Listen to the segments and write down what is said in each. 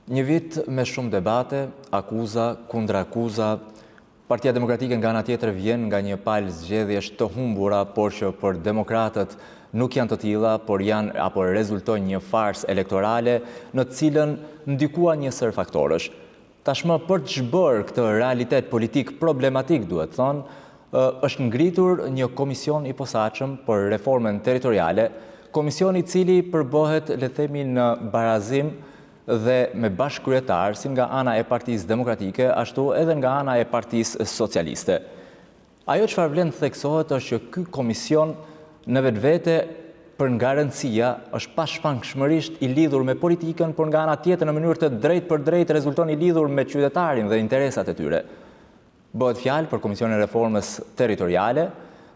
Një vit me shumë debate, akuza, kundra akuza, Partia Demokratike nga ana tjetër vjen nga një palë zgjedhjesh të humbura, por që për demokratët nuk janë të tilla, por janë apo rezultojnë një farsë elektorale në të cilën ndikua një sër faktorësh. Tashmë për të zhbërë këtë realitet politik problematik, duhet thonë, është ngritur një komision i posaçëm për reformën territoriale, komision i cili përbohet, le të themi, në barazim dhe me bashkëkryetar si nga ana e Partisë Demokratike, ashtu edhe nga ana e Partisë Socialiste. Ajo çfarë vlen të theksohet është që ky komision në vetvete për nga rëndësia është pashmangshmërisht i lidhur me politikën, por nga ana tjetër në mënyrë të drejtë për drejtë rezulton i lidhur me qytetarin dhe interesat e tyre. Bëhet fjalë për Komisionin e Reformës Territoriale,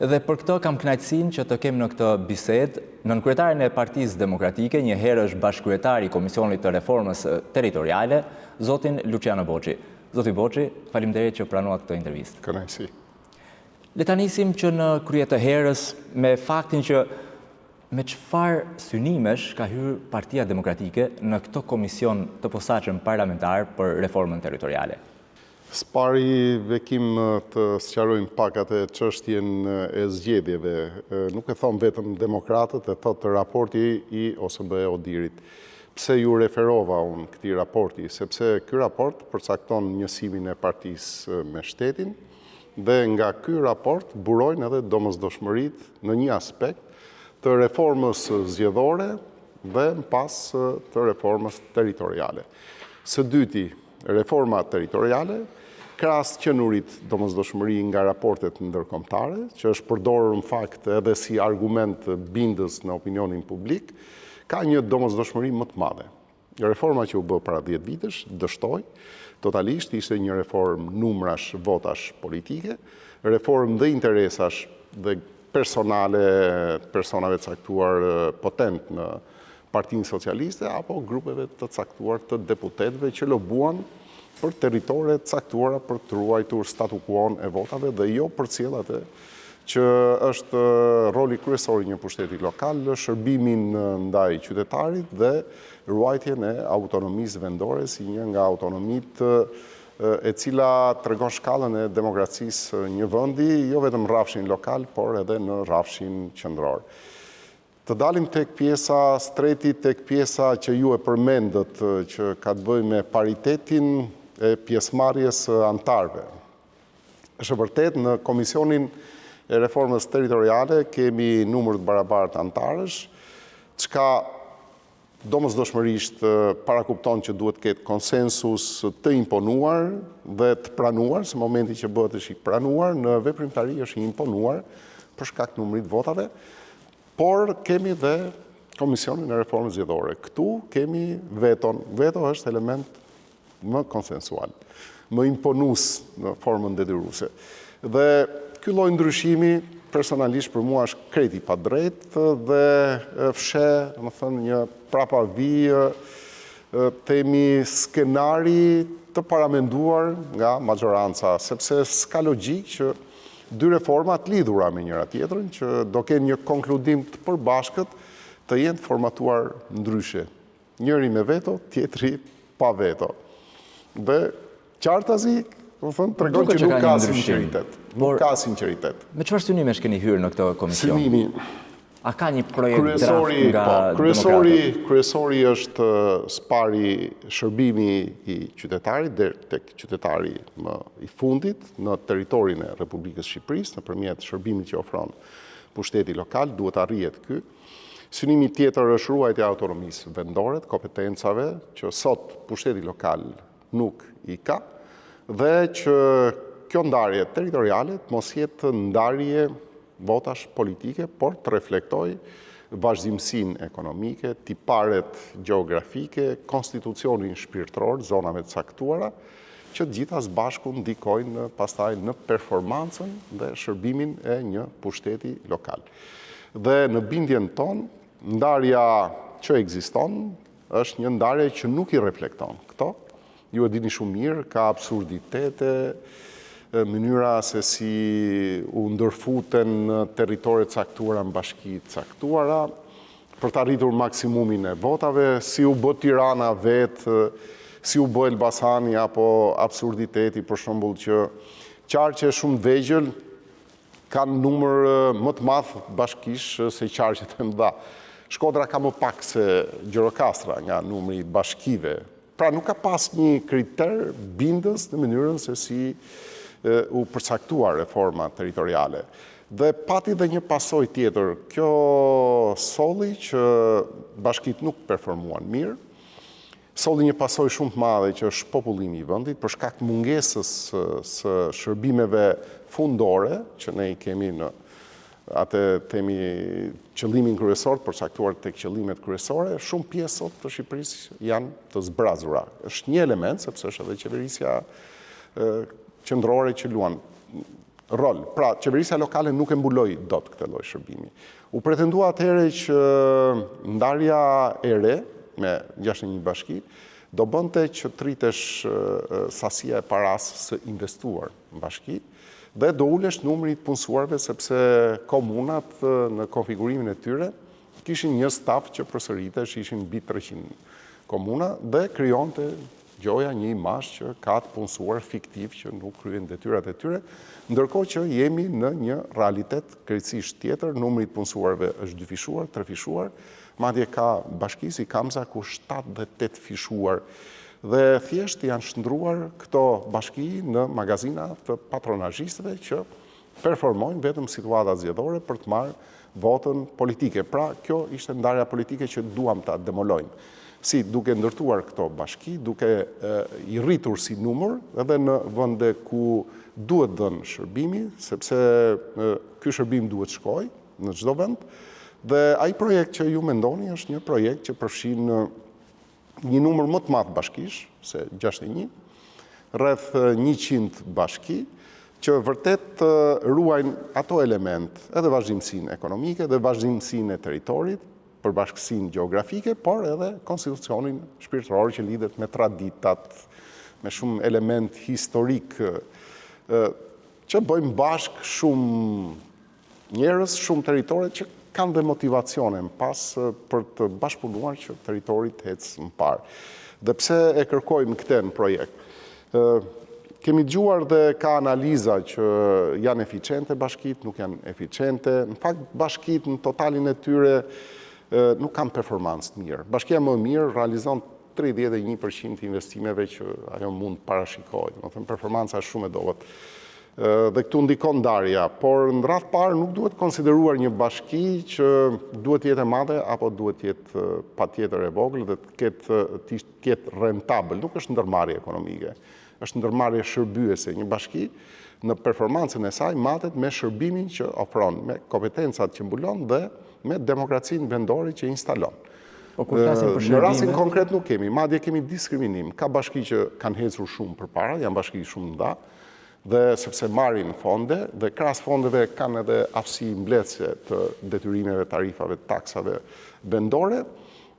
dhe për këtë kam kënaqësinë që të kem në këtë bisedë nënkryetarin e Partisë Demokratike, një herë është bashkëkryetari i Komisionit të Reformës Territoriale, zotin Luciano Boçi. Zoti Boçi, faleminderit që pranuat këtë intervistë. Kënaqësi. Le ta nisim që në krye të herës me faktin që me çfarë synimesh ka hyrë Partia Demokratike në këtë komision të posaçëm parlamentar për reformën territoriale. S'pari vekim të sqarojmë pak atë çështjen e zgjedhjeve. Nuk e thon vetëm demokratët, e thotë raporti i OSBE Odirit. Pse ju referova unë këtij raporti? Sepse ky raport përcakton njësimin e partisë me shtetin dhe nga ky raport burojnë edhe domosdoshmëritë në një aspekt të reformës zgjedhore dhe më pas të reformës territoriale. Së dyti, reforma territoriale krahas qenurit domosdoshmëri nga raportet ndërkombëtare, që është përdorur në fakt edhe si argument bindës në opinionin publik, ka një domosdoshmëri më të madhe. Reforma që u bë para 10 vitesh dështoi totalisht, ishte një reformë numrash, votash politike, reformë dhe interesash dhe personave caktuar potent në Partinë Socialiste apo grupeve të caktuar të deputetëve që lobuan për territore caktuara për të ruajtur statu quo-n e votave dhe jo për cilët që është roli kryesor i një pushteti lokal, shërbimin ndaj qytetarit dhe ruajtjen e autonomisë vendore si një nga autonomitë e cila tregon shkallën e demokracisë një vendi, jo vetëm rrafshin lokal, por edhe në rrafshin qendror. Të dalim tek pjesa streti, tek pjesa që ju e përmendët, që ka të bëjë me paritetin e pjesëmarrjes antarëve. Është vërtet në Komisionin e Reformës Territoriale kemi numër të barabartë antarësh, çka domosdoshmërisht parakupton që duhet të ketë konsensus të imponuar dhe të pranuar, se momenti që bëhet është i pranuar, në veprimtari është i imponuar për shkak të numrit votave. Por kemi dhe Komisionin e Reformës Zgjedhore. Këtu kemi veton. Veto është element më konsensual, më imponues në formën detyruese. Dhe ky lloj ndryshimi personalisht për mua është krejt i padrejtë dhe fshe, domethënë, një prapavi temi skenari të paramenduar nga majoranca, sepse s'ka logjik që dy reformat lidhura me njëra tjetrën, që do kenë një konkludim të përbashkët, të jenë formatuar ndryshe. Njëri me veto, tjetri pa veto. Dhe qartazi, tregon që nuk ka sinqeritet. Nuk ka sinqeritet. Me çfarë synimesh keni hyrë në këtë komision? Synimi. A ka një projekt draft nga demokratët? Kryesori është spari shërbimi i qytetarit dhe tek qytetari më i fundit në territorin e Republikës Shqipërisë nëpërmjet shërbimit që ofron pushteti lokal, duhet arrihet ky. Synimi tjetër është ruajtja e autonomisë vendore, kompetencave që sot pushteti lokal nuk i ka dhe që kjo ndarje territoriale të mos jetë ndarje votash politike, por të reflektoj vazhdimsinë ekonomike, tiparet gjeografike, konstitucionin shpirtëror, zonave të caktuara, që të gjitha së bashku ndikojnë pastaj në performancën dhe shërbimin e një pushteti lokal. Dhe në bindjen tonë, ndarja që ekziston është një ndarje që nuk i reflekton këto. Ju e dini shumë mirë, ka absurditete, mënyra se si u ndërfuten në territore caktuara në bashki caktuara, për të arritur maksimumin e votave, si u bë Tirana vetë, si u bë Elbasani apo absurditeti, për shembull që qarqe shumë të vegjël kanë numër më të madh bashkish se qarqet e mëdha. Shkodra ka më pak se Gjirokastra nga numri i bashkive. Pra nuk ka pas një kriter bindës në mënyrën se si u përcaktua reforma territoriale. Dhe pati dhe një pasoj tjetër, kjo solli që bashkit nuk performuan mirë, solli një pasoj shumë të madhe që është popullimi i vendit për shkak mungesës së shërbimeve fundore, që ne i kemi në atë temi qëllimin kryesor, përcaktuar tek qëllimet kryesore, shumë pjesë sot të Shqipërisë janë të zbrazura. Është një element, sepse është edhe qeverisja qendrore që luan rol. Pra, qeverisja lokale nuk e mbuloi dot këtë lloj shërbimi. U pretendua atëherë që ndarja e re me 61 bashki do bënte që të rritesh sasia e paras së investuar në bashki dhe do ulesh numri të punësuarve sepse komunat në konfigurimin e tyre kishin një staf që përsëritesh, ishin mbi 300 komuna dhe krijonte gjoja një imazh që ka të punësuar fiktiv që nuk kryen detyrat e tyre, ndërkohë që jemi në një realitet krejtësisht tjetër, numri të punësuarve është dyfishuar, trefishuar, madje ka bashki si Kamza ku 7 dhe 8 fishuar dhe thjesht janë shndruar këto bashki në magazina të patronazhistëve që performojnë vetëm situata zgjedhore për të marrë votën politike. Pra, kjo ishte ndarja politike që duam ta demolojmë. Si duke ndërtuar këto bashki, duke i rritur si numër, edhe në vende ku duhet dhënë shërbimi, sepse ky shërbim duhet shkojë në çdo vend, dhe ai projekt që ju mendoni është një projekt që përfshin një numër më të madh bashkish, se 61, rreth 100 bashki, që vërtet ruajnë ato element, edhe vazhdimsinë ekonomike, dhe vazhdimsinë e territorit, për bashkësinë gjeografike, por edhe konstitucionin shpirtëror që lidhet me traditat, me shumë element historik, që bëjmë bashkë shumë njerëz, shumë territore që kanë dhe motivacione në pas për të bashkëpunuar që territorit të ecë më parë. Dhe pse e kërkojmë këtë në projekt? Kemi dëgjuar dhe ka analiza që janë eficiente bashkit, nuk janë eficiente. Në fakt, bashkit në totalin e tyre nuk kanë performancë të mirë. Bashkia më mirë realizon 31% investimeve që ajo mund parashikojë. Do të thënë performanca është shumë e dobët. Dhe këtu ndikon ndarja, por në radhë parë nuk duhet konsideruar një bashki që duhet jetë e madhe apo duhet jetë patjetër e vogël dhe të ketë rentabël. Nuk është ndërmarrje ekonomike, është ndërmarrje shërbyese. Një bashki në performancën e saj matet me shërbimin që ofron, me kompetencat që mbulon dhe me demokracinë vendore që instalon. Në rastin konkret nuk kemi, madje kemi diskriminim. Ka bashki që kanë hecur shumë përpara, janë bashki shumë nda, dhe sepse marrin fonde, dhe krahas fondeve kanë edhe aftësi mbledhëse të detyrimeve, tarifave, taksave vendore,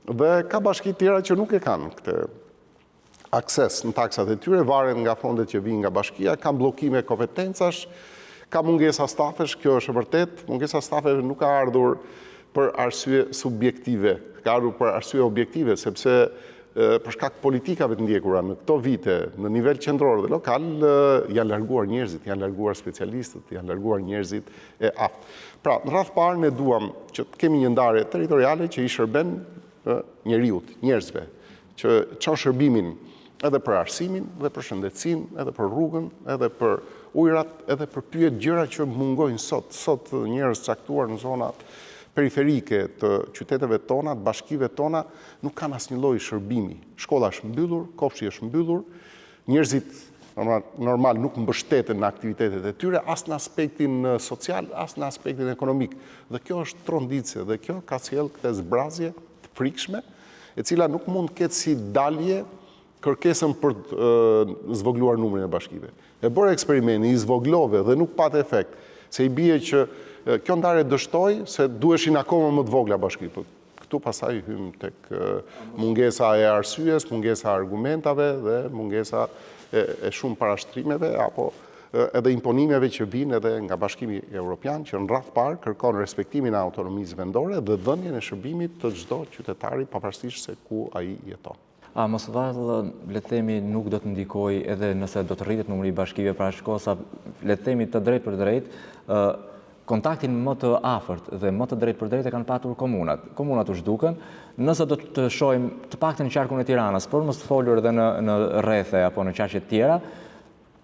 dhe ka bashki tjera që nuk e kanë këtë akses në taksat e tyre, varen nga fondet që vijnë nga bashkia, kanë bllokime kompetencash, ka mungesa stafesh, kjo është e vërtet, mungesa stafesh nuk ka ardhur për arsye subjektive, ka ardhur për arsye objektive, sepse për shkak politikave të ndjekura në këto vite, në nivel qendror dhe lokal, janë larguar njerëzit, janë larguar specialistët, janë larguar njerëzit e aftë. Pra, në radhë parë ne duam që të kemi një ndarje territoriale që i shërben njeriut, njerëzve, që çon shërbimin edhe për arsimin, edhe për shëndetësinë, edhe për rrugën, edhe për ujrat, edhe për pyet gjëra që mungojnë sot. Sot njerëz caktuar në zonat periferike të qyteteve tona, të bashkive tona, nuk kanë asnjë lloj shërbimi. Shkolla është mbyllur, kopshti është mbyllur, njerëzit normal nuk mbështeten në aktivitetet e tyre, as në aspektin social, as në aspektin ekonomik. Dhe kjo është tronditse, dhe kjo ka sjellë këtë zbrazje të frikshme, e cila nuk mund ketë si dalje kërkesën për të zvogluar numrin e bashkive. E bërë eksperimentin, i zvoglove dhe nuk pat efekt, se i bie që kjo ndarje dështoi se duheshin akoma më të vogla bashkitë. Këtu pastaj hym tek mungesa e arsyes, mungesa e argumentave dhe mungesa e shumë parashtrimeve apo edhe imponimeve që vinë edhe nga Bashkimi Evropian, që në radhë parë kërkon respektimin e autonomisë vendore dhe dhënien e shërbimit të çdo qytetari pavarësisht se ku ai jeton. A mos vallë, le të themi, nuk do të ndikoj edhe nëse do të rritet numri i bashkive pra shkosa, le të themi të drejt për drejt, kontaktin më të afërt dhe më të drejt për drejt e kanë patur komunat. Komunat u zhduken, nëse do të shohim të paktën në qarkun e Tiranës, por mos të folur edhe në rrethe apo në qarqe të tjera,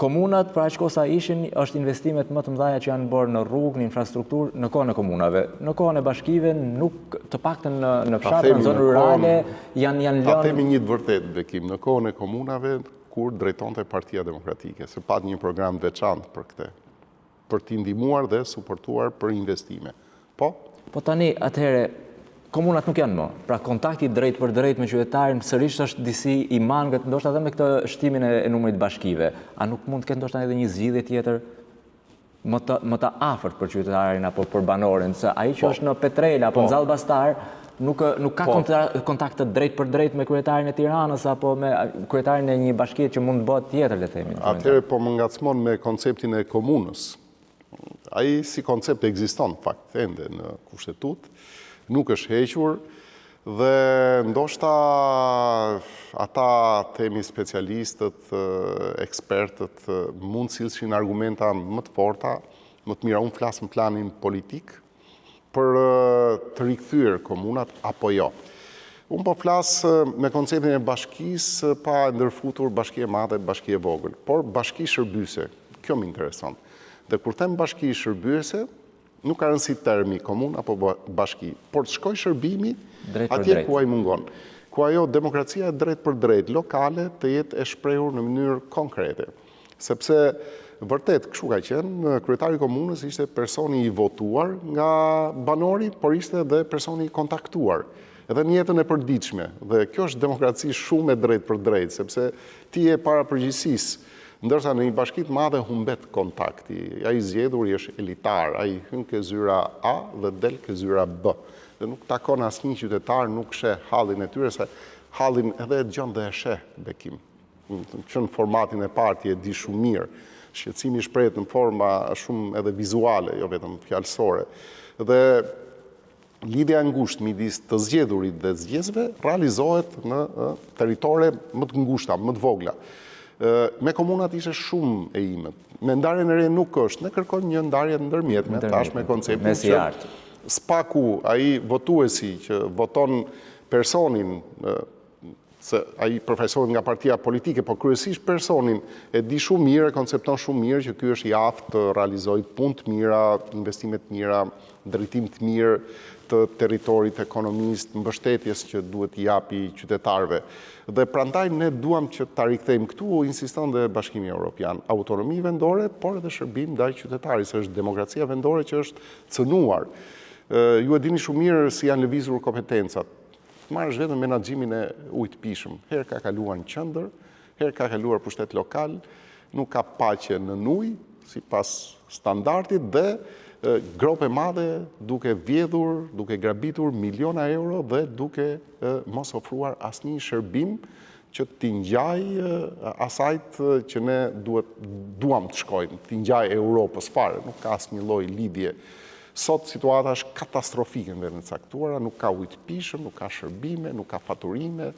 komunat pra shkosa është investimet më të mëdha që janë bërë në rrugë, në infrastrukturë, në kohën e komunave. Në kohën e bashkive nuk të paktën në fshatra, në zonë rurale janë lënë. Ta themi një të vërtet, Bekim, në kohën e komunave kur drejtonte Partia Demokratike, se pat një program veçantë për këtë, për t'i ndihmuar dhe suportuar për investime. Po tani atëherë komunat nuk janë më. Pra kontakti drejt për drejt me qytetarin sërish është disi i mangët, ndoshta edhe me këtë shtimin e numrit bashkive. A nuk mund të ketë ndoshta edhe një zgjidhje tjetër më të afërt për qytetarin apo për banorin, se ai që është në Petrel apo në Zallë Bastar nuk ka kontakt të drejt për drejt me kryetarin e Tiranës apo me kryetarin e një bashkie që mund të bëhet tjetër, le të themi. Atëherë po më ngacmon me konceptin e komunës. Ai si koncept ekziston fakt ende në kushtetutë, nuk është hequr dhe ndoshta ata temi specialistët, ekspertët mund silshin argumenta më të forta, më të mira. Unë flas në planin politik për të rikthyer komunat apo jo. Unë po flas me konceptin e bashkisë pa ndërfutur bashki e madhe, bashki e vogël, por bashki shërbyese. Kjo më intereson. Dhe kur them bashki shërbyese, nuk ka rëndësi termi komun apo bashki, por të shkoj shërbimi atje ku ai mungon. Ku ajo demokracia e drejt për drejt, lokale, të jetë e shprehur në mënyrë konkrete. Sepse, vërtet, kështu ka qenë, kryetari i komunës ishte personi i votuar nga banori, por ishte dhe personi i kontaktuar, edhe në jetën e përditshme. Dhe kjo është demokraci shumë e drejt për drejt, sepse ti je para përgjegjësisë. Ndërsa në një bashki të madhe humbet kontakti. Ai zgjedhur është elitar, ai hyn ke zyra A dhe del ke zyra B. Dhe nuk takon asnjë qytetar, nuk sheh hallin e tyre, se hallin edhe e dëgjon dhe e sheh, Bekim. Që në formatin e parë ti e di shumë mirë. Shqetësimi shprehet në forma shumë edhe vizuale, jo vetëm fjalësore. Dhe lidhja e ngushtë midis të zgjedhurit dhe zgjedhësve realizohet në territore më të ngushta, më të vogla. Me komunat ishe shumë e imët. Me ndarjen e re nuk është, ne kërkojmë një ndarje ndërmjetme, tash me konceptin që spaku, ai votuesi që voton personin, se ai profesorit nga partia politike, po kryesisht personin e di shumë mirë, e koncepton shumë mirë që ky është i aftë të realizojë punë të mira, investime të mira, drejtim të mirë të territorit, ekonomisë, mbështetjes që duhet i japi qytetarëve. Dhe prandaj ne duam që ta rikthejmë këtu, insiston dhe Bashkimi Evropian, autonomi vendore, por edhe shërbim ndaj qytetarit, se është demokracia vendore që është cënuar. Ju e dini shumë mirë si janë lëvizur kompetencat. Marrësh vetëm menaxhimin e ujit të pishëm. Herë ka kaluar në qendër, herë ka kaluar pushtet lokal, nuk ka paqe në ujë sipas standardit dhe grope madhe duke vjedhur, duke grabitur miliona euro dhe duke mos ofruar asnjë shërbim që t'i ngjaj asajt që ne duam të shkojmë, t'i ngjaj Europës fare, nuk ka asnjë lloj lidhje. Sot situata është katastrofike në vendin e caktuara, nuk ka ujë të pishëm, nuk ka shërbime, nuk ka faturime,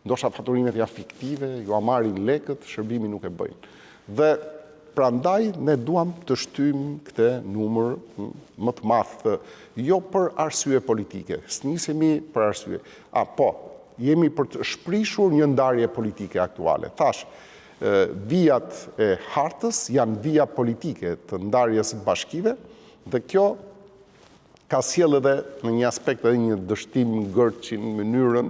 ndoshta faturimet janë fiktive, ju marrin lekët, shërbimi nuk e bëjnë. Dhe prandaj ne duam të shtyjmë këtë numër më të madh, jo për arsye politike, s'nisemi për arsye. Jemi për të shprishur një ndarje politike aktuale. Thash, vijat e hartës janë vija politike të ndarjes bashkive dhe kjo ka sjellë edhe në një aspekt edhe një dështim ngërçin mënyrën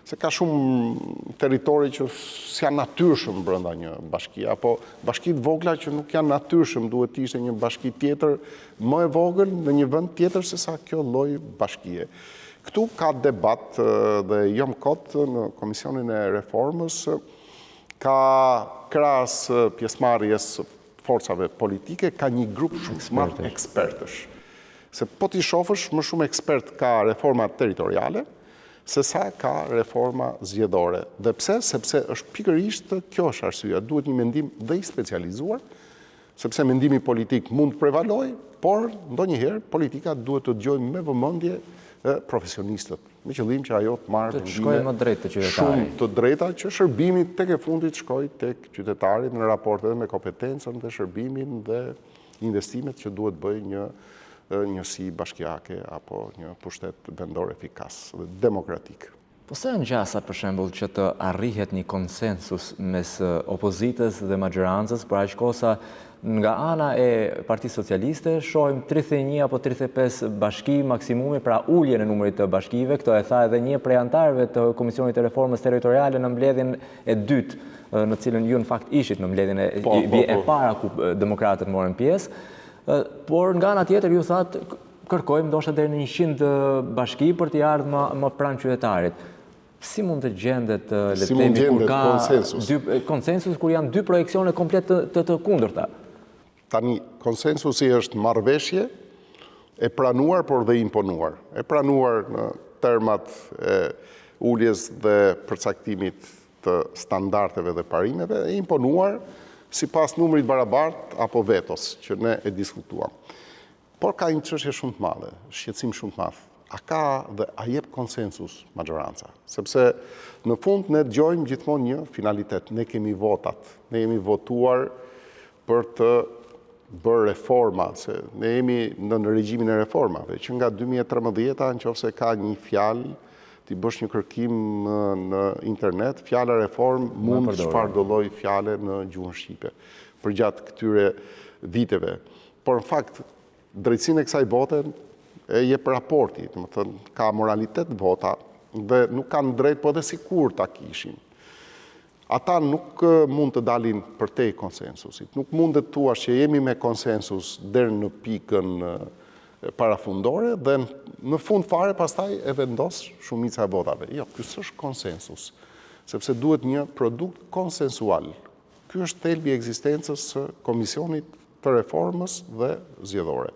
se ka shumë territori që s'janë natyrshëm brenda një bashkie, apo bashkitë vogla që nuk janë natyrshëm, duhet të ishte një bashki tjetër më e vogël në një vend tjetër se sa kjo lloj bashkie. Këtu ka debat dhe jam kot në Komisionin e Reformës, ka krahas pjesëmarrjes forcave politike, ka një grup shumë të madh ekspertësh. Se po t'i shofësh, më shumë ekspert ka reforma territoriale, se sa ka reforma zgjedhore. Dhe pse? Sepse është pikërisht kjo është arsyeja, duhet një mendim dhe i specializuar, sepse mendimi politik mund të prevalojë, por ndonjëherë politika duhet të dëgjojë me vëmendje profesionistët. me qëllim që ajo të marrë vendime shumë të drejta që shërbimi tek e fundit shkoj tek qytetarit në raport edhe me kompetencën dhe shërbimin dhe investimet që duhet bëj një njësi bashkiake apo një pushtet vendor efikas dhe demokratik. Po se në gjasa, për shembull, që të arrihet një konsensus mes opozitës dhe majorancës, për aq kosa nga ana e Partisë Socialiste shohim 31 apo 35 bashki maksimumi, pra ulje në numrit të bashkive. Këto e tha edhe një prej antarëve të Komisionit të Reformës Territoriale në mbledhjen e dytë, në cilën ju në fakt ishit në mbledhjen e para ku demokratët morën pjesë. Por nga ana tjetër ju thatë kërkojmë ndoshta deri në 100 bashki për të ardhur më pranë qytetarit. Si mund të gjendet le të themi kur ka konsensus kur janë dy projeksione komplet të kundërta? Tani konsensusi është marrëveshje e pranuar por dhe imponuar. E pranuar në termat e uljes dhe përcaktimit të standardeve dhe parimeve, e imponuar sipas numrit barabart apo vetos që ne e diskutuam. Por ka një çështje shumë të madhe, shqetësim shumë të madh. A ka dhe a jep konsensus majoranca? Sepse në fund ne dëgjojmë gjithmonë një finalitet. Ne kemi votat, ne jemi votuar për të bërë reforma, se ne jemi në regjimin e reformave, që nga 2013 nëse ka një fjalë, ti bësh një kërkim në internet, fjala reform mund çfarëdo lloj fjale në gjuhën shqipe përgjatë këtyre viteve. Por në fakt drejtësinë e kësaj vote e jep raporti, do të thënë ka moralitet vota dhe nuk kanë drejt po edhe sikur ta kishin. Ata nuk mund të dalin përtej konsensusit. Nuk mund të thuash që jemi me konsensus deri në pikën parafundore dhe në fund fare pastaj e vendos shumica e votave. Jo, ky s'është konsensus, sepse duhet një produkt konsensual. Ky është thelbi i ekzistencës së Komisionit të Reformës dhe Zgjedhore.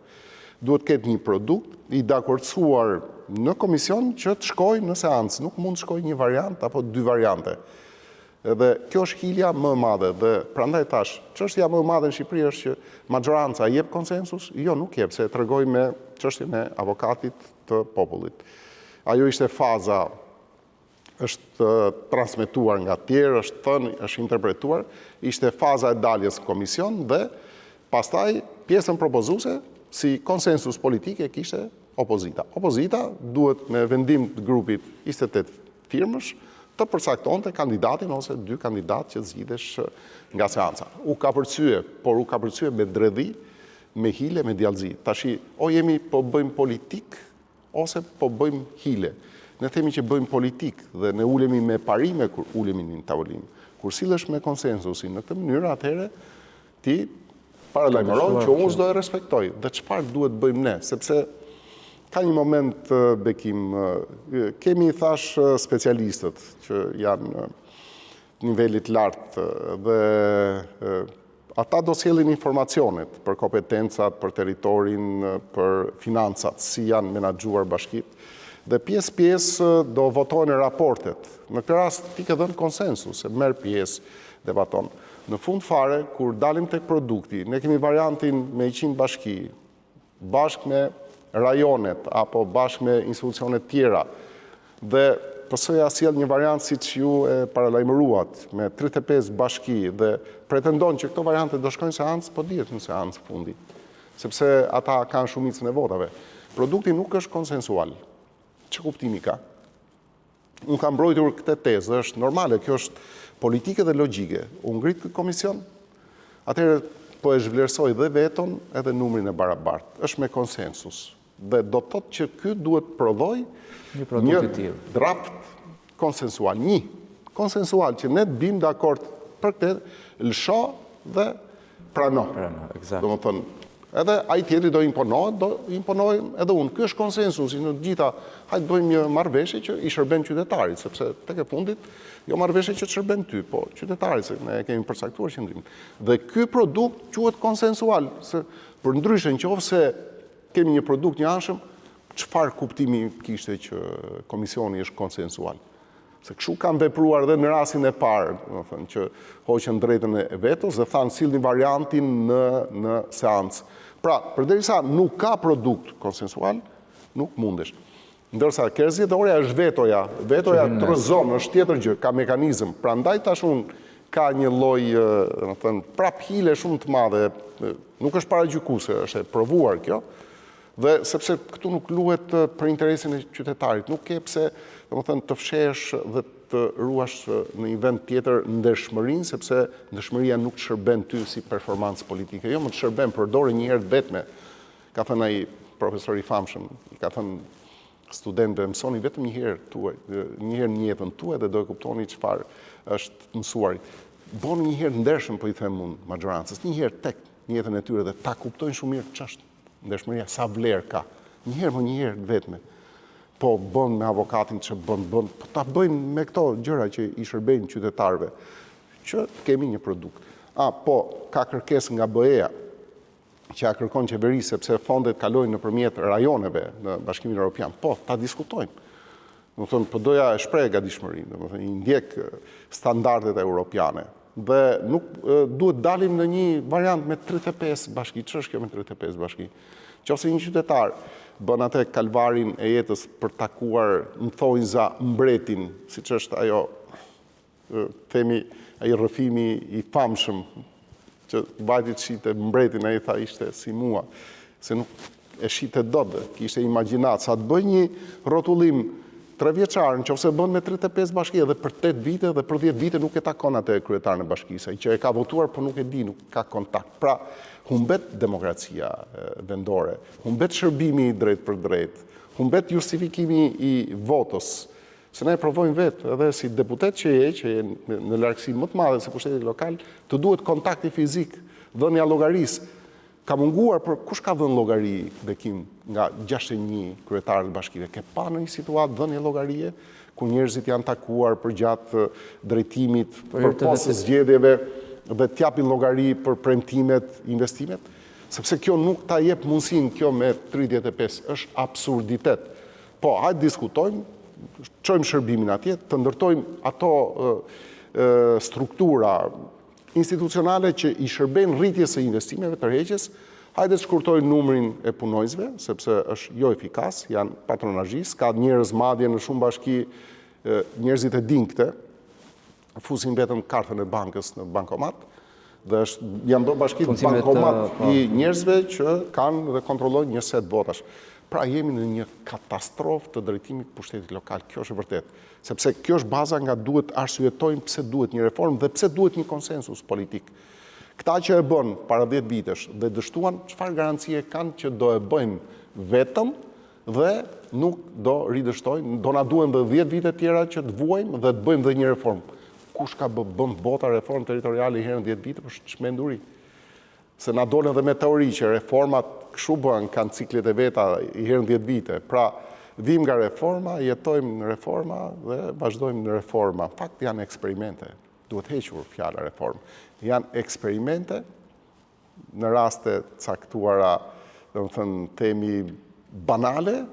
Duhet ketë një produkt i dakordsuar në komision që të shkojë në seancë, nuk mund të shkojë një variant apo dy variante. Edhe kjo është hilja më e madhe dhe prandaj tash, çështja më e madhe në Shqipëri është që majoranca jep konsensus? Jo, nuk jep, se tregoj me çështjen e avokatit të popullit. Ajo ishte faza, është transmetuar nga tjerë, është thënë, është interpretuar, ishte faza e daljes në komision dhe pastaj pjesën propozuese si konsensus politik e kishte opozita. Opozita duhet me vendim të grupit 28 firmësh të përcaktonte kandidatin ose dy kandidatë që zgjidhesh nga seanca. U ka përcye, por u ka përcye me dredhi, me hile, me djallëzi. Tashi, o jemi po bëjmë politik ose po bëjmë hile. Ne themi që bëjmë politik dhe ne ulemi me parime kur ulemi në tavolinë. Kur sillesh me konsensusin në këtë mënyrë, atëherë ti paralajmëron që unë s'do e respektoj. Dhe çfarë duhet bëjmë ne? Sepse ka një moment, Bekim, kemi thash specialistët që janë në nivelit lartë dhe ata do sjellin informacionet për kompetencat, për territorin, për financat, si janë menaxhuar bashkitë. Dhe pjesë do votojnë raportet. Në këtë rast ti ke dhënë konsensus, se merr pjesë, debaton. Në fund fare, kur dalim tek produkti, ne kemi variantin me 100 bashki, bashkë me rajonet, apo bashkë me institucionet tjera, dhe PS-ja sjell një variant siç ju e paralajmëruat, me 35 bashki, dhe pretendon që këto variante do shkojnë seancë, po dihet në seancë fundi, sepse ata kanë shumicën e votave. Produkti nuk është konsensual. Që kuptimi ka? Unë kam mbrojtur këtë tezë, është normale, kjo është politike dhe logjike. U ngrit ky komision, atëherë po e zhvlerësoj dhe veton edhe numrin e barabartë. Është me konsensus. Dhe do të thotë që ky duhet prodhoj një draft konsensual. Një konsensual që ne të bim dakord për këtë lësho dhe prano. Do të thonë, edhe ai tjetri do imponoj edhe unë. Ky është konsensusi në gjitha. Hajde bëjmë një marrëveshje që i shërben qytetarit, sepse tek e fundit jo marrëveshje që të shërben ty, po qytetarit, se ne kemi përcaktuar qëndrimin. Dhe ky produkt quhet konsensual, se për ndryshe nëse kemi një produkt një anshëm, çfarë kuptimi kishte që komisioni është konsensual? Se kështu kanë vepruar dhe në rastin e parë, do të thënë që hoqën drejtën e vetos dhe thanë sillni variantin në seancë. Pra, përderisa nuk ka produkt konsensual, nuk mundesh. Ndërsa kërë zgjedhore është vetoja. Vetoja trëzon, është tjetër gjë, ka mekanizëm. Prandaj tash unë ka një lloj, prap hile shumë të madhe, nuk është paragjykuese, është e provuar kjo. Dhe sepse këtu nuk luhet për interesin e qytetarit, nuk ke pse, të fshesh dhe të ruash në një vend tjetër ndershmërinë, sepse ndershmëria nuk të shërben ty si performancë politike. Jo, më të shërben, përdore një herë të vetme. Ka thënë ai profesor i famshëm, ka thënë studentëve, mësoni vetëm një herë tuaj, një herë në jetën tuaj dhe do e kuptoni çfarë është mësuari. Boni një herë ndershëm, po i them unë majorancës, një herë tek në jetën e tyre dhe ta kuptojnë shumë mirë ç'është ndershmëria, sa vlerë ka. Një herë vetme. Po bën me avokatin që bën, po ta bëjnë me këto gjëra që i shërbejnë qytetarëve, që kemi një produkt. Po, ka kërkesë nga BE-ja, që ja kërkon qeveri sepse fondet kalojnë nëpërmjet rajoneve në Bashkimin Evropian. Po, ta diskutojmë. Po doja e shpreh gatishmërinë, i ndjek standardet europiane. Dhe nuk duhet dalim në një variant me 35 bashki. Ç'është kjo me 35 bashki? Qofse një qytetar bën atë kalvarin e jetës për takuar në thonjza mbretin, siç është ajo, themi, ai rrëfimi i famshëm që vajti të shite mbretin, ai tha ishte si mua, se nuk e shite dot, kishte imagjinat, sa të bëj një rrotullim 3 vjeçar, nëse bën me 35 bashki edhe për 8 vite dhe për 10 vite nuk e takon atë kryetarin e bashkisë, ai që e ka votuar por nuk e di, nuk ka kontakt. Pra, humbet demokracia vendore, humbet shërbimi drejt për drejt, humbet justifikimi i votës. Se ne e provojmë vetë, edhe si deputet që je në largësi më të madhe se pushteti lokal, të duhet kontakti fizik, dhënia llogarisë. Ka munguar, për kush ka dhënë llogari bekim nga 61 kryetarët bashkive? Ke pa në një situatë dhënie llogarie, ku njerëzit janë takuar për gjatë drejtimit, për pas zgjedhjeve dhe t'japin llogari për premtimet, investimet? Sepse kjo nuk ta jep mundësinë kjo me 35, është absurditet. Po, hajtë diskutojmë, çojmë shërbimin atje, të ndërtojmë ato struktura institucionale që i shërbejnë rritjes së investimeve tërheqjes, hajde të shkurtojnë numrin e punojësve, sepse është jo efikas, janë patronazhistë, ka njerëz madje në shumë bashki, njerëzit e dinë këtë, fusin vetëm kartën e bankës në bankomat, dhe janë bërë bashkit bankomat i njerëzve që kanë dhe kontrollojnë një set votash. Pra jemi në një katastrofë të drejtimit pushtetit lokal, kjo është e vërtet. Sepse kjo është baza nga duhet arsyetojmë pse duhet një reformë dhe pse duhet një konsensus politik. Këta që e bën para 10 vitesh dhe dështuan, çfarë garancie kanë që do e bëjnë vetëm dhe nuk do ridështojnë, do na duhen dhe 10 vite tjera që të vuajmë dhe të bëjmë dhe një reformë. Kush ka bën bota reformë territoriale i herën 10 vite për çmenduri? Se na dolën dhe me teori që reformat kështu bën, kanë ciklet e veta i herën 10 vite. Pra, vim nga reforma, jetojmë në reforma dhe vazhdojmë në reforma. Në fakt janë eksperimente. Duhet hequr fjala reformë. Janë eksperimente në raste caktuara, temi banale,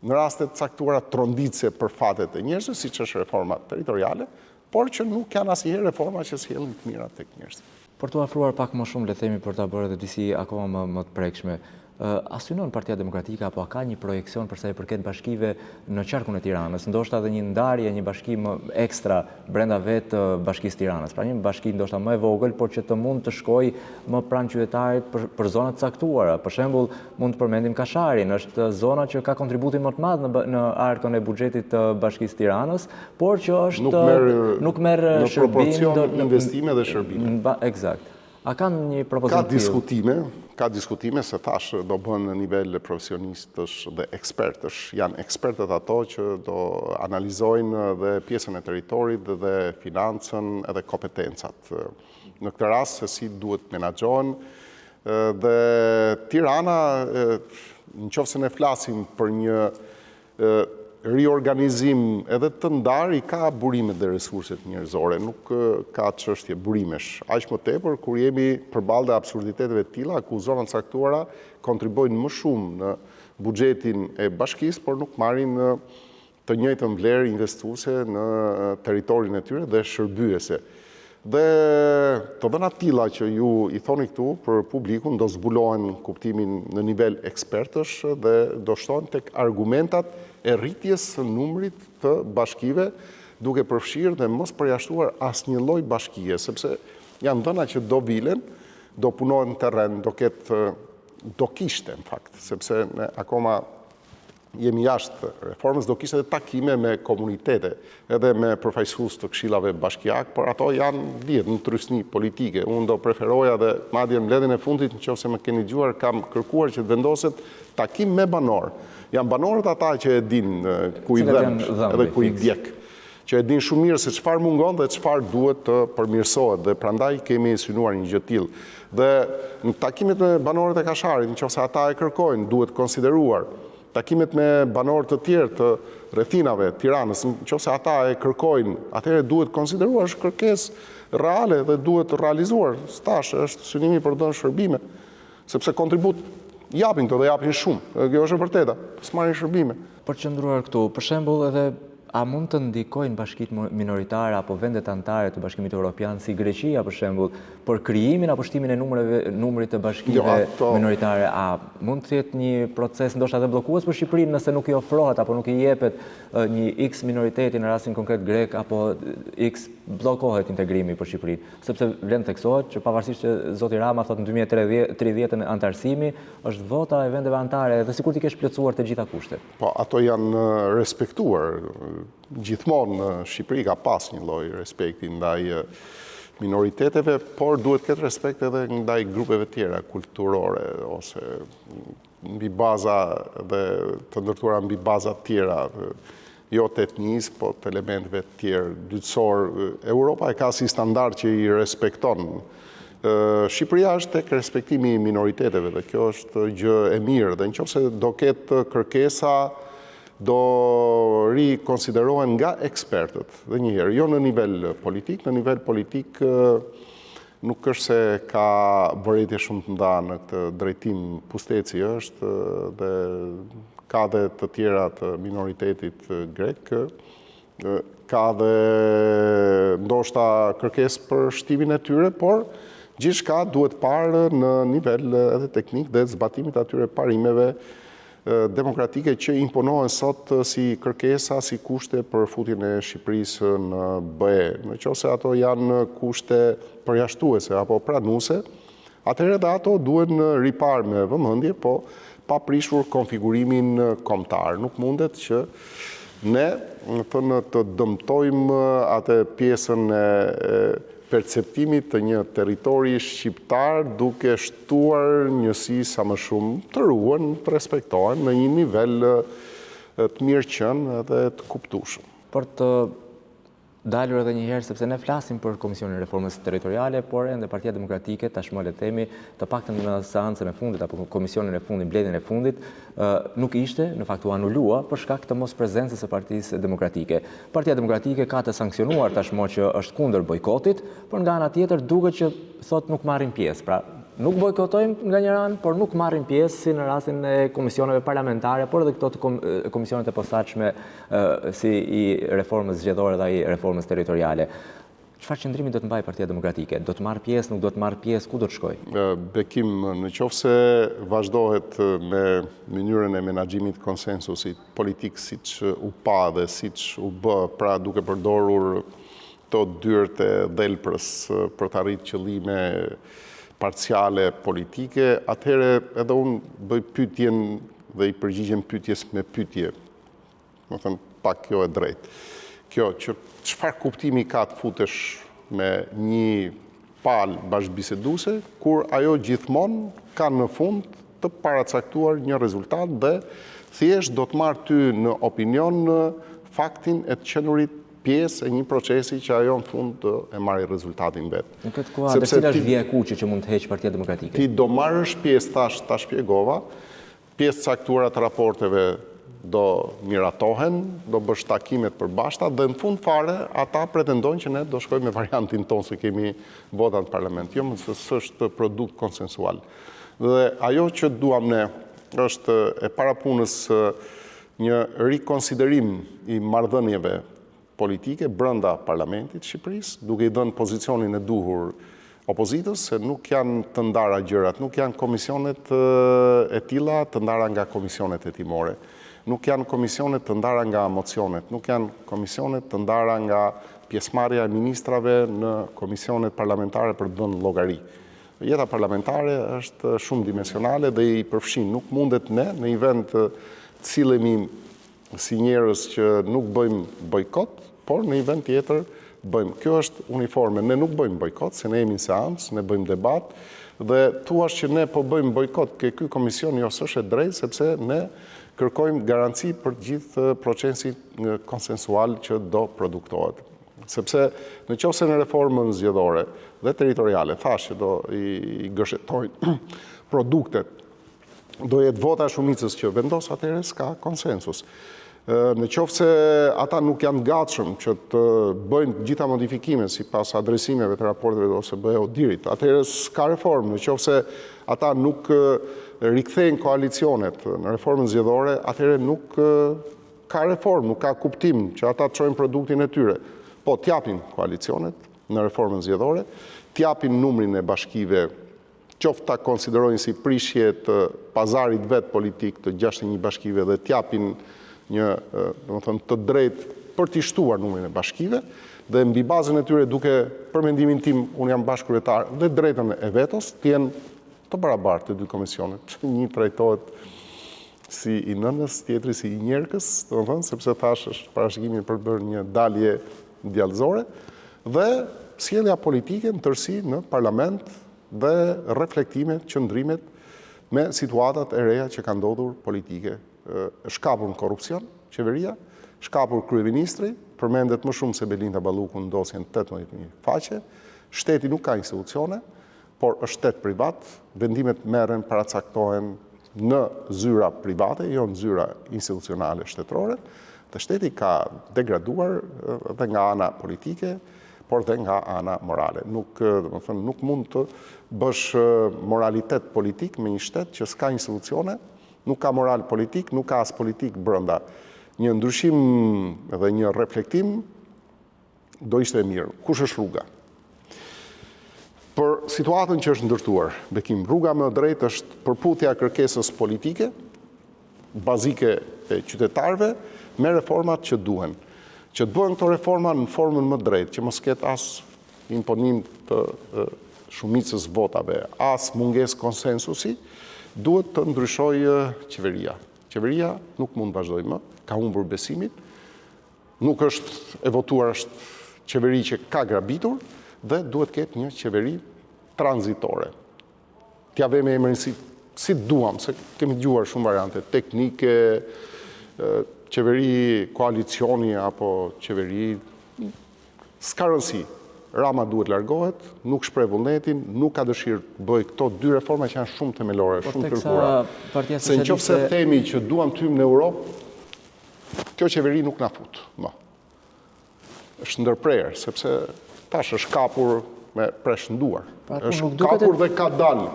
në raste caktuara tronditse për fatet e njerëzve, siç është reforma territoriale, por që nuk janë asnjëherë reforma që sjellin të mira tek njerëzit. Për të afruar pak më shumë, le themi, për ta bërë edhe disi akoma më të prekshme, a synon Partia Demokratike apo a ka një projekcion për sa i përket bashkive në qarkun e Tiranës, ndoshta edhe një ndarje, një bashki më ekstra brenda vetë Bashkisë Tiranës, pra një bashki ndoshta më e vogël, por që të mund të shkojë më pranë qytetarit për zona të caktuara. Për shembull, mund të përmendim Kasharin, është zona që ka kontributin më të madh në arkën e buxhetit të Bashkisë Tiranës, por që është nuk merr në proporcion investime dhe shërbime. Eksakt. A kanë një propozim? Ka diskutime se tash do bën në nivel profesionistësh dhe ekspertësh. Janë ekspertët ato që do analizojnë dhe pjesën e territorit dhe financën edhe kompetencat. Në këtë rast se si duhet menaxhohen dhe Tirana, nëse ne flasim për një riorganizim edhe të ndar, i ka burimet dhe resurset njerëzore, nuk ka çështje burimesh. Aq më tepër kur jemi përballë absurditeteve të tilla, ku zonat caktuara kontribuojnë më shumë në buxhetin e bashkisë, por nuk marrin të njëjtën vlerë investuese në territorin e tyre dhe shërbyese. Dhe të dhënat tilla që ju i thoni këtu për publikun do zbulohen kuptimin në nivel ekspertësh dhe do shtohen tek argumentat e rritjes së numrit të bashkive, duke përfshirë dhe mos përjashtuar asnjë lloj bashkie, sepse janë dhëna që do vilen, do punohen në terren, do kishte në fakt, sepse ne akoma jemi jashtë reformës, do kishte takime me komunitete, edhe me përfaqësues të këshillave bashkiak, por ato janë vjet në trysni politike. Unë do preferoja dhe madje në mbledhjen e fundit, nëse më keni dëgjuar, kam kërkuar që të vendoset takim me banor. Janë banorët ata që e dinë ku i dhem edhe ku i djek, që e dinë shumë mirë se çfarë mungon dhe çfarë duhet të përmirësohet, dhe prandaj kemi synuar një gjë të tillë. Dhe në takimet me banorët e Kasharit, nëse ata e kërkojnë, duhet konsideruar. Takimet me banorë të tjerë të rrethinave Tiranës, nëse ata e kërkojnë, atëherë duhet konsideruar, është kërkesë reale dhe duhet realizuar. Stash është synimi për të dhënë shërbime, sepse kontribut japin këto dhe japin shumë. Kjo është e vërteta, s'marrin shërbime. Për të qëndruar këtu, për shembull, edhe a mund të ndikojnë bashkitë minoritare apo vendet anëtare të Bashkimit Evropian si Greqia për shembull për krijimin apo shtimin e numrit të bashkive minoritare? A mund të jetë një proces ndoshta edhe bllokues për Shqipërinë nëse nuk i ofrohet apo nuk i jepet një X minoriteti në rastin konkret grek apo X bllokohet integrimi për Shqipërinë? Sepse vlen theksohet që pavarësisht që zoti Rama thotë në 2030 antarësimi është vota e vendeve anëtare dhe sikur ti kesh plotësuar të gjitha kushtet. Po ato janë respektuar. Gjithmonë në Shqipëri ka pas një lloj respekti ndaj minoriteteve, por duhet ketë respekt edhe ndaj grupeve tjera kulturore ose mbi baza dhe të ndërtuara mbi baza tjera, jo të etnisë, po të elementeve të tjerë dytësor. Europa e ka si standard që i respekton. Shqipëria është tek respektimi i minoriteteve dhe kjo është gjë e mirë, dhe nëse do ketë kërkesa do rikonsiderohen nga ekspertët, dhe njëherë, jo në nivel politik. Në nivel politik nuk është se ka vërejtje shumë të nda në këtë drejtim. Pusteci është dhe ka dhe të tjera të minoritetit grek, ka dhe ndoshta kërkesë për shtimin e tyre, por gjithçka duhet parë në nivel edhe teknik dhe zbatimit atyre parimeve demokratike që imponohen sot si kërkesa, si kushte për futjen e Shqipërisë në BE. Nëse ato janë kushte përjashtuese apo pranuese, atëherë dhe ato duhen riparë me vëmendje, po pa prishur konfigurimin kombëtar. Nuk mundet që ne të dëmtojmë atë pjesën e perceptimit të një territori shqiptar duke shtuar njësi sa më shumë të ruhen, të respektohen në një nivel të mirëqënë dhe të kuptueshëm. Për të dalur edhe një herë, sepse ne flasim për Komisionin e Reformës Territoriale, por ende Partia Demokratike, tashmë le të themi, të paktën në seancën e fundit apo komisionin e fundit, mbledhjen e fundit, nuk ishte, në fakt u anulua për shkak të mosprezencës së Partisë Demokratike. Partia Demokratike ka të sankcionuar tashmë që është kundër bojkotit, por nga ana tjetër duket që thot nuk marrin pjesë. Pra, nuk bojkotojmë nga një anë, por nuk marrin pjesë si në rastin e komisioneve parlamentare, por edhe këto të komisionet e posaçme si i reformës zgjedhore dhe i reformës territoriale. Çfarë qëndrimi do të mbajë Partia Demokratike? Do të marrë pjesë, nuk do të marrë pjesë, ku do të shkojë? Bekim, nëse vazhdohet me mënyrën e menaxhimit konsensusit politik siç u pa dhe siç u bë, pra duke përdorur to dyert e dhelprës për të arritur qëllime parciale politike, atëherë edhe unë bëj pyetjen dhe i përgjigjem pyetjes me pyetje. Do të thënë pak kjo e drejtë. Kjo që çfarë kuptimi ka të futesh me një palë bashkëbiseduese kur ajo gjithmonë ka në fund të paracaktuar një rezultat dhe thjesht do të marrë ty në opinion në faktin e të qenurit pjesë e një procesi që ajo në fund e marrë rezultatin vetë. Në këtë kuadër, cila është vija e kuqe që mund të heqë Partia Demokratike? Ti do marrësh pjesë, ta shpjegova, pjesë caktuara të raporteve do miratohen, do bësh takimet përbashkëta dhe në fund fare ata pretendojnë që ne do shkojmë me variantin tonë se kemi votat në parlament. Jo, mëse s'është produkt konsensual. Dhe ajo që duam ne është e para punës një rikonsiderim i marrëdhënieve politike brenda Parlamentit Shqipërisë, duke I dhënë pozicionin e duhur opozitës, se nuk janë të ndara gjërat, nuk janë komisionet e tilla të ndara nga komisionet hetimore, nuk janë komisionet të ndara nga mocionet, nuk janë komisionet të ndara nga pjesëmarrja e ministrave në komisionet parlamentare për të dhënë llogari. Jeta parlamentare është shumë dimensionale dhe I përfshin, nuk mundet ne në një vend të cilemi si njerëz që nuk bëjmë bojkot, por në një vend tjetër bëjmë. Kjo është uniforme. Ne nuk bëjmë bojkot, se ne jemi në seancë, ne bëjmë debat, dhe thua që ne po bëjmë bojkot ke ky komision, jo s'është e drejtë, sepse ne kërkojmë garanci për gjithë procesin konsensual që do produktohet. Sepse në qoftë se në reformën zgjedhore dhe territoriale thashë do I gëshetojnë produktet, do jetë vota shumicës që vendos, atëherë s'ka konsensus. Në qoftë se ata nuk janë gatshëm që të bëjnë gjitha modifikime sipas adresimeve të raporteve ose ODIHR-it, atëherë s'ka reformë. Në qoftë se ata nuk rikthejnë koalicionet në reformën zgjedhore, atëherë nuk ka reformë, nuk ka kuptim që ata të çojnë produktin e tyre. Po t'japin koalicionet në reformën zgjedhore, t'japin numrin e bashkive, qoftë ta konsiderojnë si prishje të pazarit vet politik të 61 bashkive dhe t'japin një të drejtë për t'i shtuar numrin e bashkive dhe mbi bazën e tyre duke për mendimin tim unë jam bashkëkryetar dhe drejtën e vetos t'jenë të barabartë të dy komisionet. Një trajtohet si I nënës, tjetri si I njerëkës, sepse thash është parashikimi për bërë një dalje djallëzore dhe sjellja politike në tërësi në parlament dhe reflektimet, qëndrimet me situatat e reja që kanë ndodhur politike. Shkapur në korupcion, qeveria, shkapur kryeministri, përmendet më shumë se Belinda Balluku në dosjen 18.000 faqe, shteti nuk ka institucione, por është shtet privat, vendimet merren, paracaktohen në zyra private, jo në zyra institucionale shtetërore, dhe shteti ka degraduar dhe nga ana politike, por dhe nga ana morale. Nuk mund të bësh moralitet politik me një shtet që s'ka institucione, nuk ka moral politik, nuk ka as politik brenda. Një ndryshim dhe një reflektim do ishte e mirë. Kush është rruga? Për situatën që është ndërtuar, Bekim, rruga më e drejtë është përputhja e kërkesës politike, bazike e qytetarëve, me reformat që duhen. Që të bëhen këto reforma në formën më drejtë, që mos ketë as imponim të shumicës votave, as mungesë konsensusi, duhet të ndryshojë qeveria. Qeveria nuk mund vazhdoj më, ka humbur besimin, nuk është e votuar, është qeveri që ka grabitur dhe duhet ketë një qeveri tranzitore. T'ja ve me emrin si duam, se kemi dëgjuar shumë variante teknike, qeveri koalicioni apo qeveri s'ka rëndësi. Rama duhet largohet, nuk shpreh vullnetin, nuk ka dëshirë të bëj këto dy reforma që janë shumë themelore, shumë kërkuara. Se nëse themi që duam të hyjmë në Europë, kjo qeveri nuk na fut më. Është ndërprerë, sepse tash është kapur me preshënduar. Është kapur dhe ka dalë.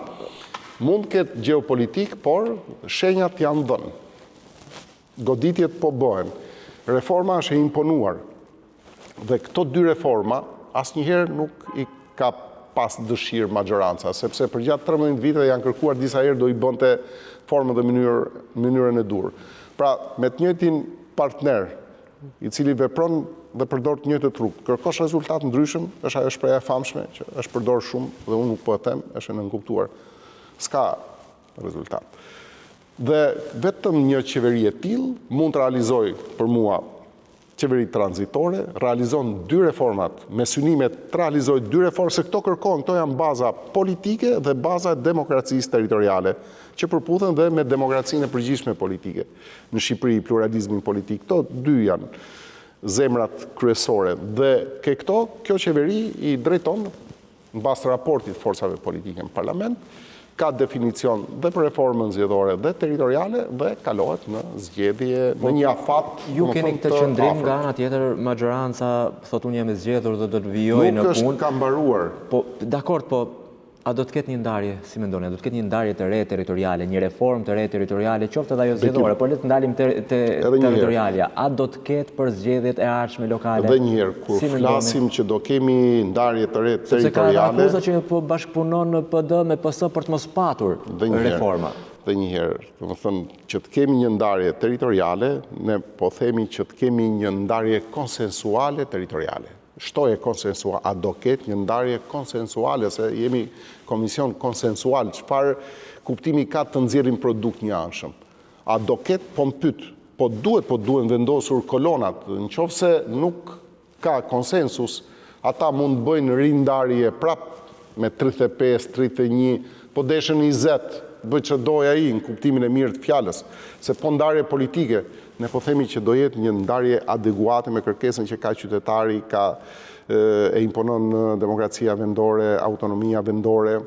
Mund të ketë gjeopolitik, por shenjat janë dhënë. Goditjet po bëhen. Reforma është e imponuar. Dhe këto dy reforma asnjëherë nuk I ka pas dëshirë majoranca, sepse për gjatë 13 vite janë kërkuar disa herë do I bënte formën dhe mënyrën e dur. Pra, me të njëjtin partner, I cili vepron dhe përdor të njëjtë trup, kërkosh rezultat ndryshëm, është ajo shpreha e famshme që është përdor shumë dhe unë nuk po e them, është e nënkuptuar. S'ka rezultat. Dhe vetëm një qeveri e tillë mund të realizojë për mua qeveri tranzitore, realizon dy reformat, me synimet të realizoj dy reformat, se këto kërkojnë, këto janë baza politike dhe baza demokracisë territoriale, që përputhen dhe me demokracinë e përgjithshme politike. Në Shqipëri, pluralizmin politik, këto dy janë zemrat kryesore. Dhe kjo qeveri I drejton, në bazë të raportit forcave politike në parlament, ka definicion dhe për reformën zgjedhore dhe territoriale dhe kalohet në zgjedhje në një afat. Ju keni këtë qëndrim nga ana tjetër, majoranca thotë unë jam I zgjedhur dhe do të vijoj në punë. Nuk është ka mbaruar. Po, dakord, po A do të ketë një ndarje, si mendoni, a do të ketë një ndarje të re territoriale, një reformë të re territoriale, qoftë edhe ajo zgjedhore, por le të ndalim te territorialja. A do të ketë për zgjedhjet e ardhshme lokale? Edhe një herë, kur flasim që do kemi ndarje të re territoriale. Sepse ka akuza që po bashkëpunon në PD me PS për të mos patur reforma. Dhe një herë, domethënë që të kemi një ndarje territoriale, ne po themi që të kemi një ndarje konsensuale territoriale. Shtoje konsensuale, a do ketë një ndarje konsensuale, se jemi komision konsensual, çfarë kuptimi ka të nxjerrim produkt një anshëm. A do ketë, po më pyet, po duhen vendosur kolonat, nëse nuk ka konsensus, ata mund të bëjnë rindarje prap me 35, 31, po deshën 20, bëj që doj ai në kuptimin e mirë të fjalës, se po ndarje politike, ne po themi që do jetë një ndarje adeguate me kërkesën që ka qytetari, e imponon demokracia vendore, autonomia vendore.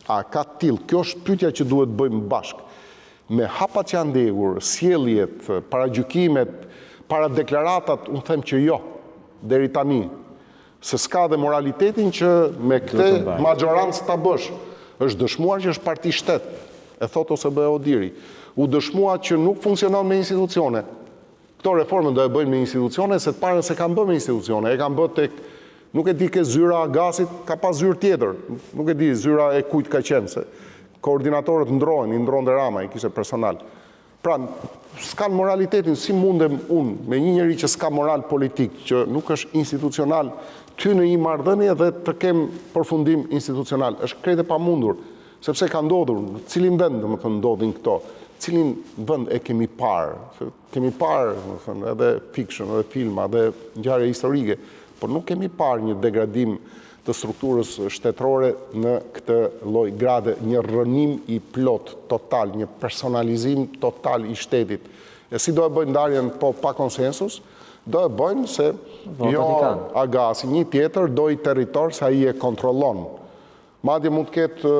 A ka tillë? Kjo është pyetja që duhet bëjmë bashkë. Me hapat që janë ndegur, sjelljet, paragjykimet, para deklaratat, unë them që jo, deri tani. Se s'ka dhe moralitetin që me këtë majorancë ta bësh. Është dëshmuar që është parti shtet, e thot OSB Odiri. U dëshmua që nuk funksionon me institucione. Këto reformën do e bëjnë me institucione, se të parën se kanë bë me institucione. E kanë bë tek, nuk e di ke zyra gasit, ka pas zyrë tjetër. Nuk e di zyra e kujt ka qenë, se koordinatorët ndrohen, i ndronte Rama, i kishte personal. Pra, s'kan moralitetin, si mundem unë, me një njeri që s'ka moral politik, që nuk është institucional, ty në një marrëdhënie dhe të kem përfundim institucional. Është krejt e pamundur, sepse ka ndodhur, në cilin vend, domethënë, ndodhin këto, cilin vend e kemi parë. Kemi parë, domethënë, edhe fiction, edhe filma, edhe ngjarje historike, por nuk kemi parë një degradim të strukturës shtetërore në këtë lloj grade, një rrënim i plot, total, një personalizim total i shtetit. E si do e bëjnë ndarjen po pa konsensus? Do e bëjnë se jo Agasi, një tjetër do i territor se ai e kontrollon. Madje mund të ketë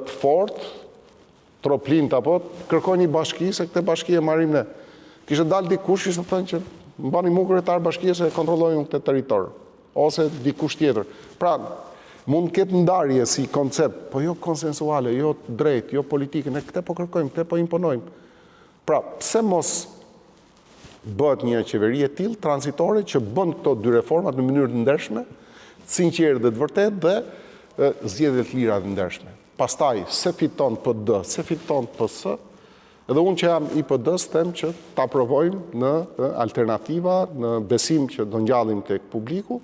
të fortë, troplint apo kërkoj një bashki, se këtë bashki e marrim ne. Kishte dalë dikush, ishte thënë që mbani mu kryetar bashkie se e kontrollojnë këtë territor, ose dikush tjetër. Pra, mund të ketë ndarje si koncept, po jo konsensuale, jo drejt, jo politike, ne këtë po kërkojmë, këtë po imponojmë. Pra, pse mos bëhet një qeveri e tillë tranzitore që bën këto dy reformat në mënyrë të ndershme, sinqertë dhe të vërtetë dhe zgjedhje të lira të ndershme. Pastaj, se fiton PD, se fiton PS, edhe unë që jam i PD-s them që ta provojmë në alternativa, në besim që do ngjallim tek publiku,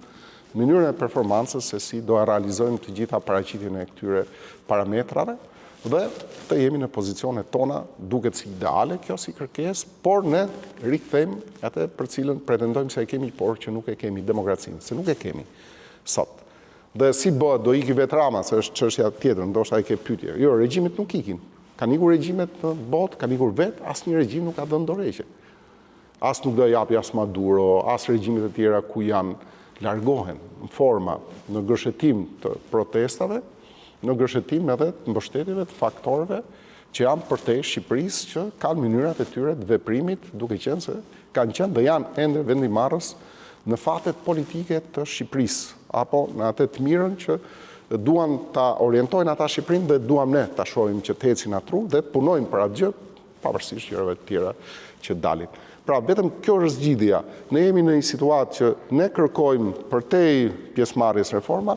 mënyrën e performancës se si do e realizojmë të gjitha paraqitjen e këtyre parametrave, dhe të jemi në pozicionet tona, duket si ideale kjo si kërkesë, por ne rikthejmë atë për cilën pretendojmë se e kemi, por që nuk e kemi demokracinë, se nuk e kemi sot. Dhe si bëhet, do iki vetë Rama, se është çështja tjetër, ndoshta ai ke pyetje. Jo, regjimet nuk ikin. Kanë ikur regjimet në botë, kanë ikur vetë, asnjë regjim nuk ka dhënë dorëheqje. As nuk do japi as Maduro, as regjimet e tjera ku janë largohen në forma në gërshetim të protestave, në gërshetim edhe të mbështetjeve të faktorëve që janë përtej Shqipërisë, që kanë mënyrat e tyre të veprimit, duke qenë se kanë qenë dhe janë ende vendimarrës në fatet politike të Shqipërisë, apo në atë të mirën që duan ta orientojnë ata Shqipërinë dhe duam ne ta shohim që të ecin atru dhe punojmë për atë gjë, pavarësisht gjërave të tjera që dalin. Pra, vetëm kjo është zgjidhja. Ne jemi në një situatë që ne kërkojmë përtej pjesëmarrjes reforma,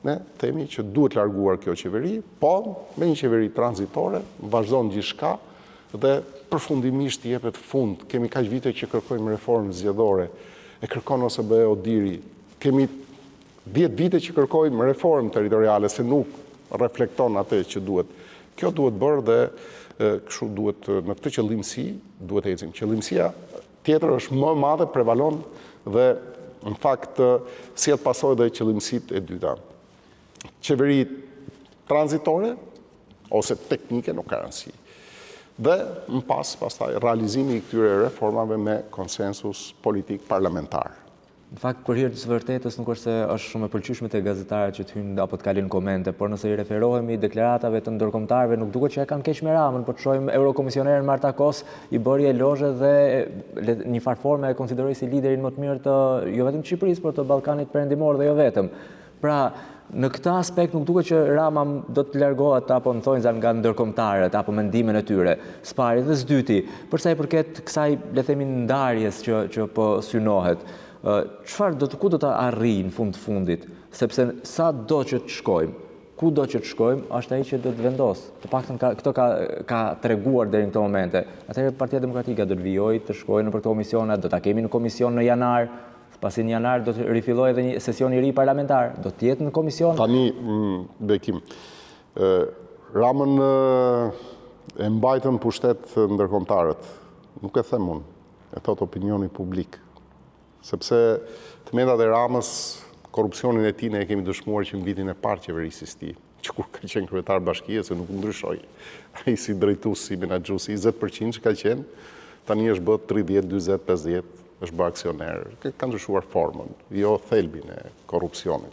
ne themi që duhet larguar kjo qeveri, po me një qeveri tranzitore, vazhdon gjithçka dhe përfundimisht jepet fund. Kemi kaq vite që kërkojmë reformë zgjedhore, e kërkon OSB Odiri. Kemi 10 vite që kërkojmë reformë territoriale, se nuk reflekton atë që duhet. Kjo duhet bërë dhe kështu duhet, në këtë qëllimsi duhet ecim. Qëllimësia tjetër është më madhe, prevalon dhe në fakt sjell pasojë dhe qëllimësitë e dyta. Qeveri tranzitore ose teknike nuk ka rëndësi. Dhe më pastaj realizimi i këtyre reformave me konsensus politik parlamentar. Në fakt, për hir të së vërtetës, nuk është se është shumë e pëlqyeshme te gazetarët që të hyjnë apo të kalojnë komente, por nëse i referohemi deklaratave të ndërkombëtarëve, nuk duket që e kanë keq me Ramën, por të shohim eurokomisionerin Marta Kos i bëri elozhe dhe një farë forme e konsideroi si liderin më të mirë të jo vetëm të Shqipërisë, por të Ballkanit Perëndimor dhe jo vetëm. Pra, Në këtë aspekt nuk duket që Rama do të largohet apo në thonjza nga ndërkombëtarët apo mendimin e tyre. Spari dhe s'dyti, për sa i përket kësaj le të themi ndarjes që po synohet. Ku do të arrijë në fund të fundit? Sepse sa do që të shkojmë, ku do që të shkojmë, është ai që do të vendosë. Të paktën këto ka treguar deri në këto momente. Atëherë Partia Demokratike do të vijojë të shkojë në këto komisione, do ta kemi në komision në janar. Pasi në janar do të rifillojë edhe një sesion i ri parlamentar, do të jetë në komision. Tani, Bekim, Ramën e mbajtën pushtet ndërkombëtarët. Nuk e them unë, e thot opinioni publik. Sepse të mendat e Ramës, korrupsionin e tij ne e kemi dëshmuar që në vitin e parë qeverisjes tij, që kur ka qenë kryetar bashkie, se nuk ndryshoi. Ai si drejtues, si menaxhues, 20% që ka qenë, tani është bë 30, 40, 50. Është bërë aksioner, ka ndryshuar formën, jo thelbin e korrupsionit.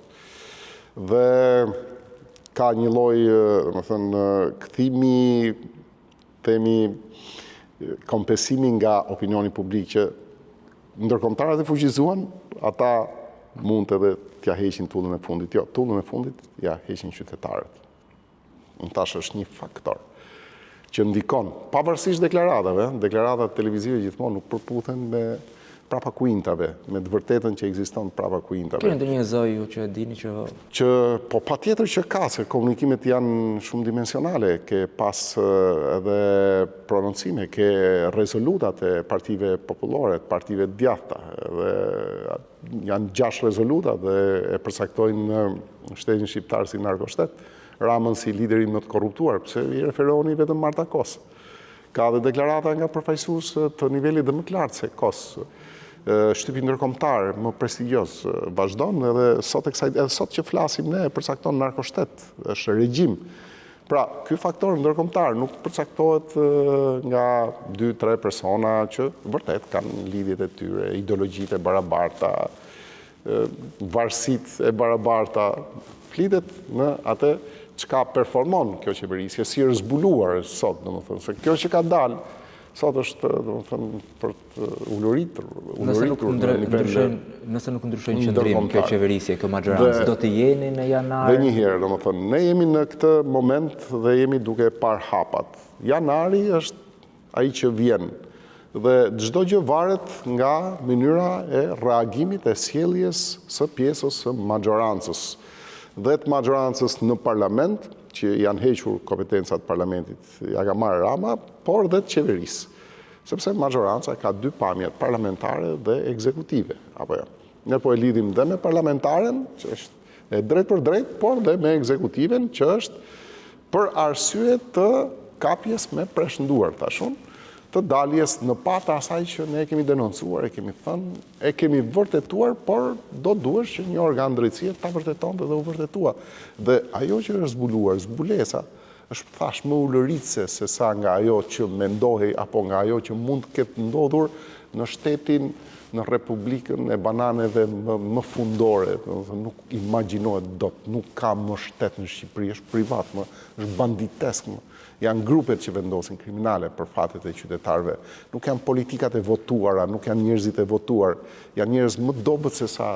Dhe ka një lloj, kthimi, themi, kompensimi nga opinioni publik që ndërkombëtarët e fuqizuan, ata mund edhe t'ja heqin tullën e fundit. Jo, tullën e fundit ja heqin qytetarët. Unë tash është një faktor që ndikon, pavarësisht deklaratat televizive gjithmonë nuk përputhen me prapa kuintave, me të vërtetën që ekziston prapa kuintave. Keni ndonjë zë ju që e dini që po patjetër që ka, se komunikimet janë shumë dimensionale, ke pas edhe prononcime, ke rezolutat e partive popullore, partive djathta, dhe janë 6 rezolutat dhe e përsaktojnë shtetin shqiptar si narkoshtet, Ramën si lideri më të korruptuar, pse i referoni vetëm Marta Kos. Ka dhe deklarata nga përfaqësues të nivelit dhe më të lartë se Kos. Shtypi ndërkombëtar më prestigjioz vazhdon edhe sot që flasim ne përcakton narkoshtet, është regjim. Pra, ky faktor ndërkombëtar nuk përcaktohet nga 2-3 persona që vërtet kanë lidhjet e tyre, ideologjitë e barabarta, varësitë e barabarta, flitet në atë çka performon kjo qeverisje, si është zbuluar sot, domethënë, se kjo që ka dalë sot është, domethënë, për të uluritur në nivel. Nëse nuk ndryshojnë qëndrim kjo qeverisje, kjo majorancë, do të jeni në janar? Dhe njëherë, domethënë, ne jemi në këtë moment dhe jemi duke parë hapat. Janari është ai që vjen dhe çdo gjë varet nga mënyra e reagimit e sjelljes së pjesës së majorancës dhe të majorancës në parlament, që janë hequr kompetencat parlamentit, ja ka marrë Rama, por dhe të qeverisë. Sepse majoranca ka 2 pamjet, parlamentare dhe ekzekutive. Apo jo. Ne po e lidhim dhe me parlamentaren, që është drejt për drejt, por dhe me ekzekutiven, që është për arsye të kapjes me preshënduar, thashun, të daljes në pata asaj që ne kemi denoncuar, e kemi thënë, e kemi vërtetuar, por do duhesh që një organ drejtësie ta vërtetonte dhe u vërtetua. Dhe ajo që është zbuluar, zbulesa, është thash më ulëritse se sa nga ajo që mendohej apo nga ajo që mund të ketë ndodhur në shtetin, në Republikën e bananeve më fundore. Nuk imagjinohet dot, nuk ka më shtet në Shqipëri, është privat, është banditesk. Janë grupet që vendosin kriminale për fatet e qytetarëve. Nuk janë politikat e votuara, nuk janë njerëzit e votuar, janë njerëz më dobët se sa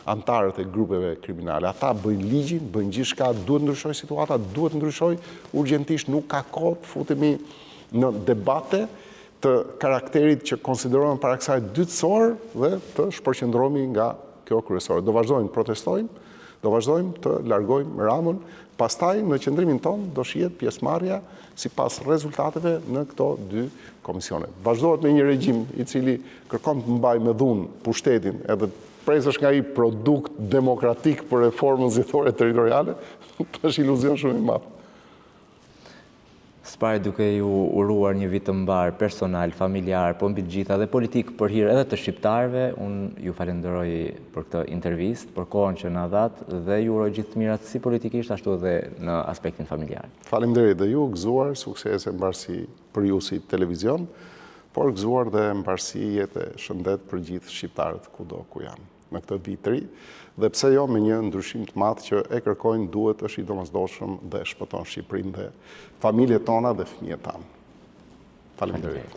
antarët e grupeve kriminale. Ata bëjnë ligjin, bëjnë gjithçka, duhet ndryshoj situata, duhet ndryshoj urgjentisht, nuk ka kohë të futemi në debate të karakterit që konsiderohen para kësaj dytësor dhe të shpërqendrohemi nga kjo kryesore. Do vazhdojmë protestojmë, do vazhdojmë të largojmë Ramën, pastaj në qëndrimin tonë do shihet pjesëmarrja sipas rezultateve në këto 2 komisione. Vazhdohet me një regjim i cili kërkon të mbajë me dhunë pushtetin edhe presësh nga ai produkt demokratik për reformën zgjedhore territoriale, është iluzion shumë i madh. Spari duke ju uruar një vit të mbar personal, familjar, po mbi të gjitha dhe politik për hir edhe të shqiptarëve, unë ju falenderoj për këtë intervistë, për kohën që na dhatë dhe ju uroj gjithë të mirat si politikisht ashtu edhe në aspektin familjar. Faleminderit dhe ju, gëzuar suksese mbarsi për ju si televizion, por gëzuar dhe mbarsi jetë shëndet për gjithë shqiptarët kudo ku janë në këtë vit të ri, dhe pse jo me një ndryshim të madh që e kërkojnë, duhet, është i domosdoshëm dhe shpëton Shqipërinë dhe familjet tona dhe fëmijët tanë. Faleminderit.